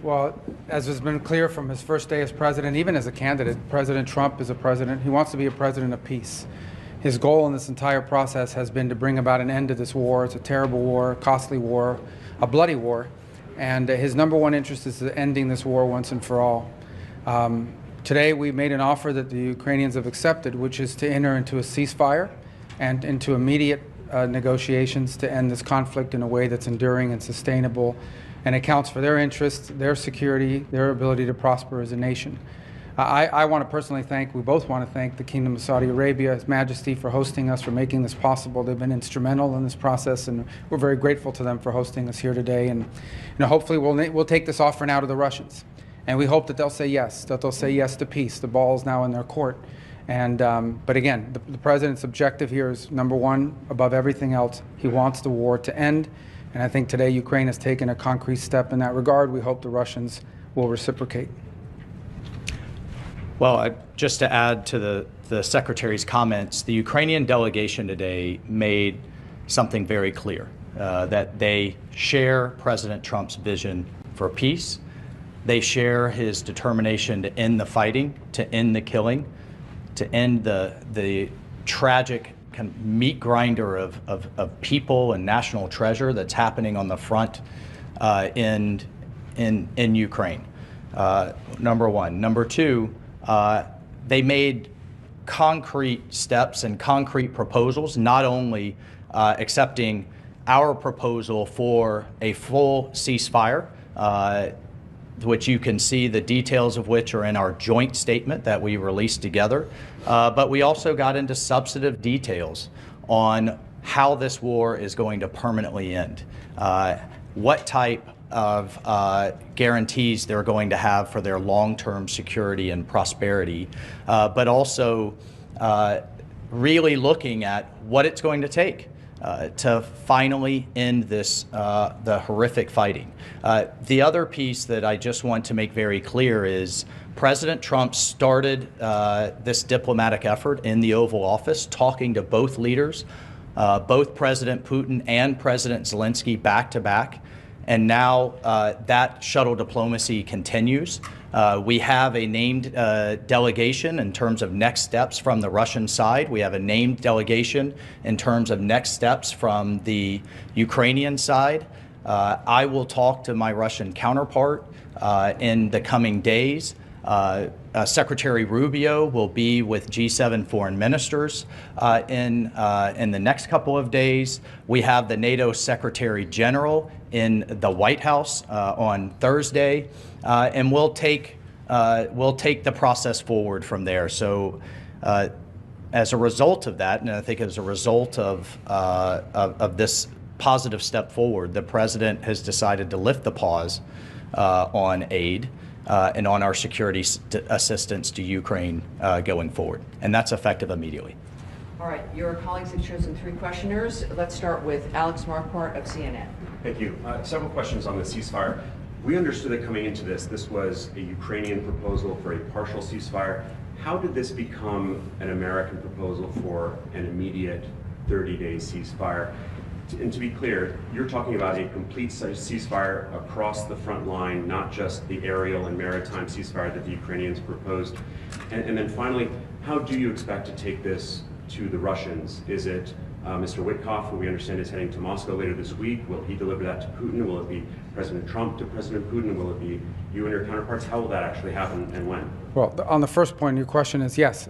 Well, as has been clear from his first day as president, even as a candidate, President Trump is a president. He wants to be a president of peace. His goal in this entire process has been to bring about an end to this war. It's a terrible war, a costly war, a bloody war. And his number one interest is ending this war once and for all. Today, we made an offer that the Ukrainians have accepted, which is to enter into a ceasefire and into immediate negotiations to end this conflict in a way that's enduring and sustainable and accounts for their interests, their security, their ability to prosper as a nation. I want to personally thank, we both want to thank the Kingdom of Saudi Arabia, His Majesty, for hosting us, for making this possible. They've been instrumental in this process, and we're very grateful to them for hosting us here today. And hopefully we'll take this offer now to the Russians. And we hope that they'll say yes, to peace. The ball is now in their court. And, but again, the President's objective here is, number one, above everything else, he wants the war to end. And I think today Ukraine has taken a concrete step in that regard. We hope the Russians will reciprocate. Well, just to add to the Secretary's comments, the Ukrainian delegation today made something very clear, that they share President Trump's vision for peace. They share his determination to end the fighting, to end the killing, to end the tragic kind of meat grinder of people and national treasure that's happening on the front in Ukraine. Number one. Number two, they made concrete steps and concrete proposals, not only accepting our proposal for a full ceasefire, which you can see the details of which are in our joint statement that we released together. But we also got into substantive details on how this war is going to permanently end, what type of guarantees they're going to have for their long-term security and prosperity, but also really looking at what it's going to take to finally end this, the horrific fighting. The other piece that I just want to make very clear is President Trump started this diplomatic effort in the Oval Office, talking to both leaders, both President Putin and President Zelensky back to back. And now that shuttle diplomacy continues. We have a named delegation in terms of next steps from the Russian side. We have a named delegation in terms of next steps from the Ukrainian side. I will talk to my Russian counterpart in the coming days. Secretary Rubio will be with G7 foreign ministers in the next couple of days. We have the NATO Secretary General in the White House on Thursday, and we'll take the process forward from there. So, as a result of that, and I think as a result of this positive step forward, the President has decided to lift the pause on aid and on our security assistance to Ukraine going forward. And that's effective immediately. All right, your colleagues have chosen 3 questioners. Let's start with Alex Marquardt of CNN. Thank you. Several questions on the ceasefire. We understood that coming into this was a Ukrainian proposal for a partial ceasefire. How did this become an American proposal for an immediate 30-day ceasefire? And to be clear, you're talking about a complete ceasefire across the front line, not just the aerial and maritime ceasefire that the Ukrainians proposed. And then finally, how do you expect to take this to the Russians? Is it Mr. Witkoff, who we understand is heading to Moscow later this week? Will he deliver that to Putin? Will it be President Trump to President Putin? Will it be you and your counterparts? How will that actually happen and when? Well, on the first point, your question is yes.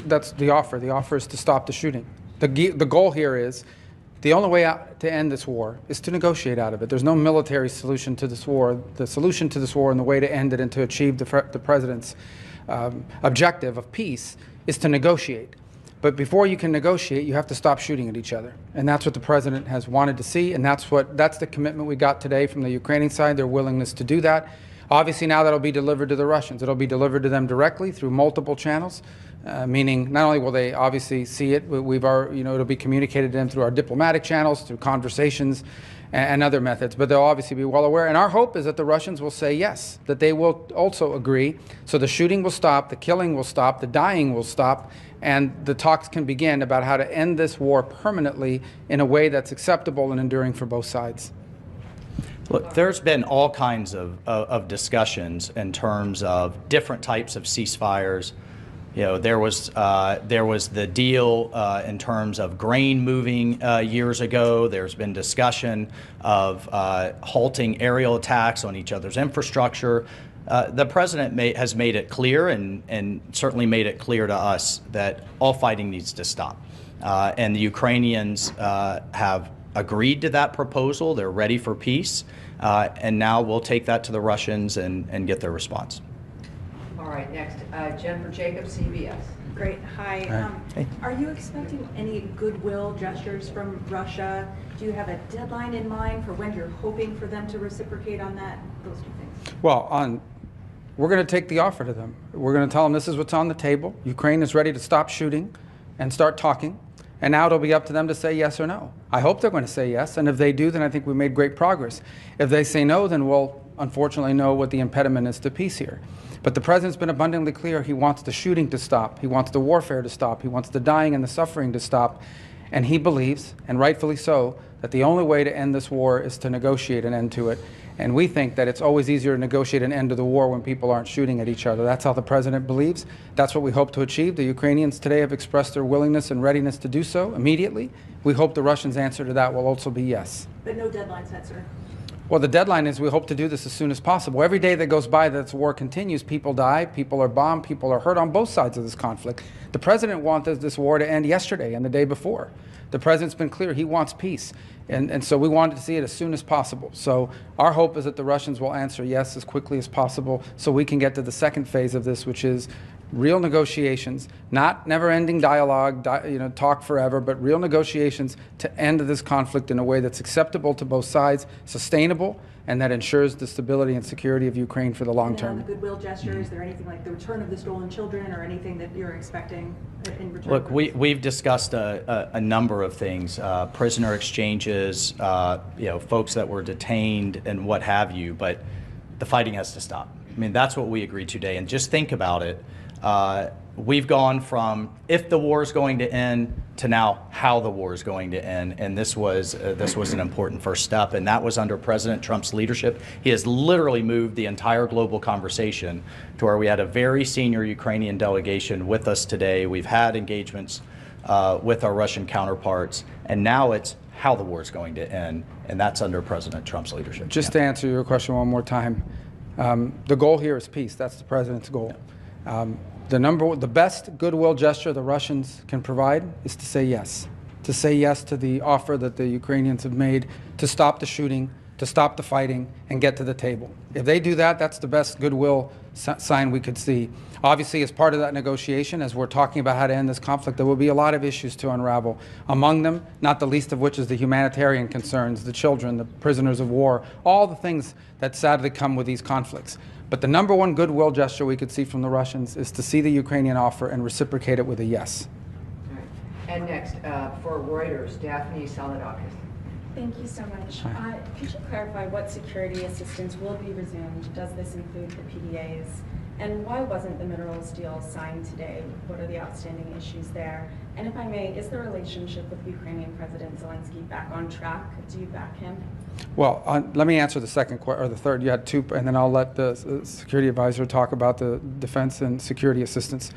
That's the offer. The offer is to stop the shooting. The goal here is the only way out to end this war is to negotiate out of it. There's no military solution to this war. The solution to this war and the way to end it and to achieve the President's objective of peace is to negotiate. But before you can negotiate, you have to stop shooting at each other. And that's what the President has wanted to see, and that's the commitment we got today from the Ukrainian side, their willingness to do that. Obviously now that'll be delivered to the Russians. It'll be delivered to them directly through multiple channels, meaning not only will they obviously see it, but it'll be communicated to them through our diplomatic channels, through conversations and other methods, but they'll obviously be well aware. And our hope is that the Russians will say yes, that they will also agree. So the shooting will stop, the killing will stop, the dying will stop, and the talks can begin about how to end this war permanently in a way that's acceptable and enduring for both sides. Look, there's been all kinds of discussions in terms of different types of ceasefires. You know, there was the deal in terms of grain moving years ago. There's been discussion of halting aerial attacks on each other's infrastructure. The president has made it clear, and certainly made it clear to us, that all fighting needs to stop. And the Ukrainians have agreed to that proposal. They're ready for peace. And now we'll take that to the Russians and get their response. All right, next, Jennifer Jacobs, CBS. Great. Hi. Hey. Are you expecting any goodwill gestures from Russia? Do you have a deadline in mind for when you're hoping for them to reciprocate on that? Those two things. Well, we're going to take the offer to them. We're going to tell them this is what's on the table. Ukraine is ready to stop shooting and start talking. And now it'll be up to them to say yes or no. I hope they're going to say yes. And if they do, then I think we made great progress. If they say no, then we'll unfortunately know what the impediment is to peace here. But the president's been abundantly clear. He wants the shooting to stop. He wants the warfare to stop. He wants the dying and the suffering to stop. And he believes, and rightfully so, that the only way to end this war is to negotiate an end to it. And we think that it's always easier to negotiate an end to the war when people aren't shooting at each other. That's how the president believes. That's what we hope to achieve. The Ukrainians today have expressed their willingness and readiness to do so immediately. We hope the Russians' answer to that will also be yes. But no deadline set, sir. Well, the deadline is we hope to do this as soon as possible. Every day that goes by that this war continues, people die, people are bombed, people are hurt on both sides of this conflict. The president wanted this war to end yesterday and the day before. The president's been clear he wants peace. And so we wanted to see it as soon as possible. So our hope is that the Russians will answer yes as quickly as possible so we can get to the second phase of this, which is real negotiations, not never-ending dialogue, talk forever, but real negotiations to end this conflict in a way that's acceptable to both sides, sustainable, and that ensures the stability and security of Ukraine for the long And then on term. the goodwill gesture, is there anything like the return of the stolen children or anything that you're expecting in return? Look, we've discussed a number of things, prisoner exchanges, folks that were detained and what have you, but the fighting has to stop. I mean, that's what we agreed today. And just think about it. We've gone from if the war is going to end to now how the war is going to end, and this was an important first step, and that was under President Trump's leadership. He has literally moved the entire global conversation to where we had a very senior Ukrainian delegation with us today. We've had engagements with our Russian counterparts, and now it's how the war is going to end, and that's under President Trump's leadership. Just to answer your question one more time, the goal here is peace. That's the president's goal. The best goodwill gesture the Russians can provide is to say yes to the offer that the Ukrainians have made to stop the shooting, to stop the fighting, and get to the table. If they do that, that's the best goodwill sign we could see. Obviously, as part of that negotiation, as we're talking about how to end this conflict, there will be a lot of issues to unravel. Among them, not the least of which is the humanitarian concerns, the children, the prisoners of war, all the things that sadly come with these conflicts. But the number one goodwill gesture we could see from the Russians is to see the Ukrainian offer and reciprocate it with a yes. All right. And next, for Reuters, Daphne Saladakis. Thank you so much. Could you clarify what security assistance will be resumed? Does this include the PDAs? And why wasn't the minerals deal signed today? What are the outstanding issues there? And if I may, is the relationship with Ukrainian President Zelensky back on track? Do you back him? Well, let me answer the second or the third. You had two, and then I'll let the security advisor talk about the defense and security assistance.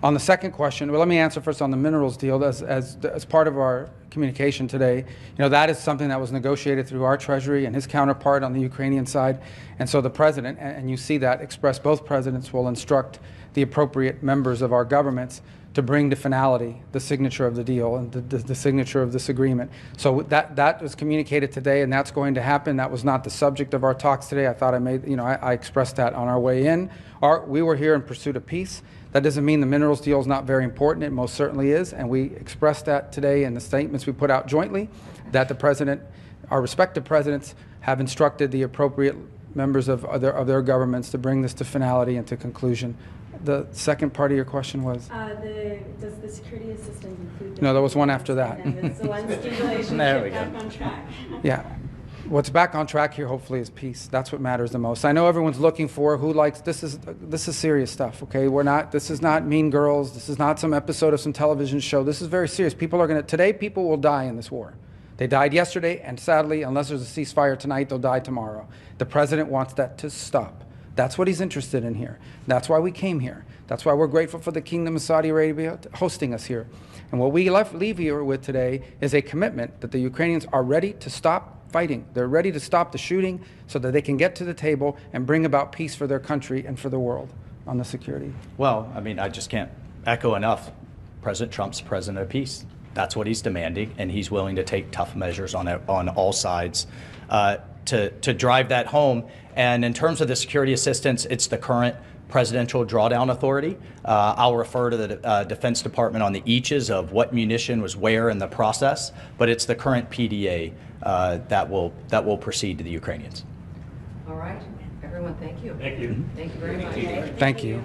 On the second question, well, let me answer first on the minerals deal. As part of our communication today, that is something that was negotiated through our Treasury and his counterpart on the Ukrainian side. And so the president, and you see that expressed, both presidents will instruct the appropriate members of our governments to bring to finality the signature of the deal and the signature of this agreement. So that was communicated today, and that's going to happen. That was not the subject of our talks today. I thought I expressed that on our way in. We were here in pursuit of peace. That doesn't mean the minerals deal is not very important. It most certainly is, and we expressed that today in the statements we put out jointly, that the president, our respective presidents, have instructed the appropriate members of their governments to bring this to finality and to conclusion. The second part of your question was? Does the security assistance include the No, there was one after that. And the Zelensky relationship There we go. back on track? Yeah. What's back on track here, hopefully, is peace. That's what matters the most. I know everyone's looking for who likes this is serious stuff, okay? This is not Mean Girls. This is not some episode of some television show. This is very serious. Today people will die in this war. They died yesterday, and sadly, unless there's a ceasefire tonight, they'll die tomorrow. The president wants that to stop. That's what he's interested in here. That's why we came here. That's why we're grateful for the Kingdom of Saudi Arabia hosting us here. And what we leave here with today is a commitment that the Ukrainians are ready to stop fighting. They're ready to stop the shooting so that they can get to the table and bring about peace for their country and for the world on the security. Well, I mean, I just can't echo enough. President Trump's president of peace. That's what he's demanding, and he's willing to take tough measures on all sides to drive that home. And in terms of the security assistance, it's the current presidential drawdown authority. I'll refer to the Defense Department on the eaches of what munition was where in the process, but it's the current PDA that will proceed to the Ukrainians. All right, everyone, thank you. Thank you. Thank you very much. Thank you.